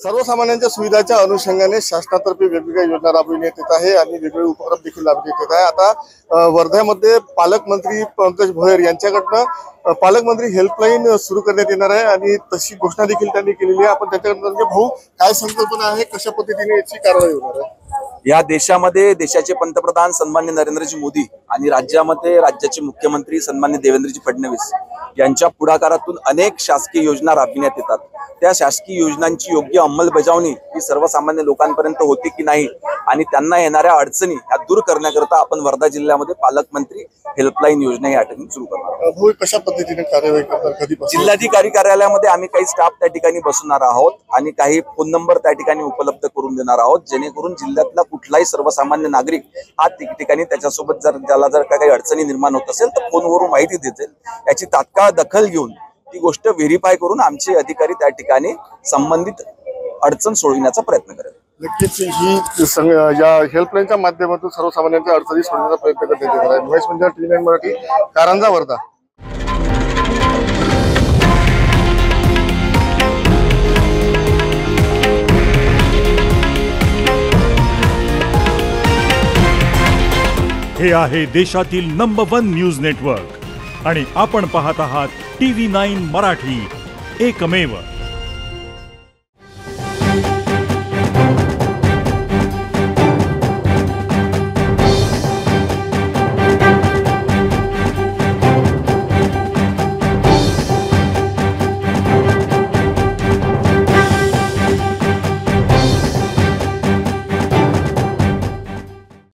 सर्वसामान्यांच्या सुविधाच्या अनुषंगाने शासनातर्फे वेगवेगळ्या योजना राबविण्यात येत आहे आणि वेगवेगळे उपक्रम देखील राबविण्यात येत आहे। आता वर्ध्यामध्ये पालकमंत्री पंकज भोयर यांच्याकडनं पालकमंत्री हेल्पलाईन सुरू करण्यात येणार आहे आणि तशी घोषणा देखील त्यांनी केलेली आहे। आपण त्याच्याकडनं भाऊ काय संकल्पना आहे, कशा पद्धतीने याची कारवाई होणार आहे? या देशामध्ये देशाचे पंतप्रधान सन्माननीय नरेंद्रजी मोदी आणि राज्यामध्ये राज्याचे मुख्यमंत्री सन्माननीय देवेंद्रजी फडणवीस यांच्या पुढाकारातून अनेक शासकीय योजना राबविण्यात येतात। त्या शासकीय योजनांची योग्य अंमलबजावणी ही सर्वसामान्य लोकांपर्यंत होते की नाही आणि त्यांना येणाऱ्या अडचणी ह्या दूर करण्याकरता आपण वर्धा जिल्ह्यामध्ये पालकमंत्री हेल्पलाईन योजना या ठिकाणी सुरू करणार आहोत। कशा पद्धतीने कार्यवाही करणार, कधीपासून? जिल्हाधिकारी कार्यालयामध्ये आम्ही काही स्टाफ त्या ठिकाणी बसवणार आहोत आणि काही फोन नंबर त्या ठिकाणी उपलब्ध करून देणार आहोत, जेणेकरून जिल्ह्यातला कुठलाही सर्वसामान्य नागरिक हा ठिकाणी त्याच्यासोबत ज्याला काही अडचणी निर्माण होत असेल तर फोनवरून माहिती देतील। याची तात्काळ दखल घेऊन ती गोष्ट व्हेरीफाय करून आमचे अधिकारी त्या ठिकाणी संबंधित अडचण सोडविण्याचा प्रयत्न करेल। नक्कीच ही या हेल्पलाईनच्या माध्यमातून सर्वसामान्यांच्या अडचणी सोडवण्याचा प्रयत्न करण्यात येणार आहे। महेश मंदिर, TV9 मराठी, कारंजा, वर्धा। हे आहे देशातील नंबर 1 न्यूज नेटवर्क आणि आपण पाहत आहात TV9 मराठी, एकमेव।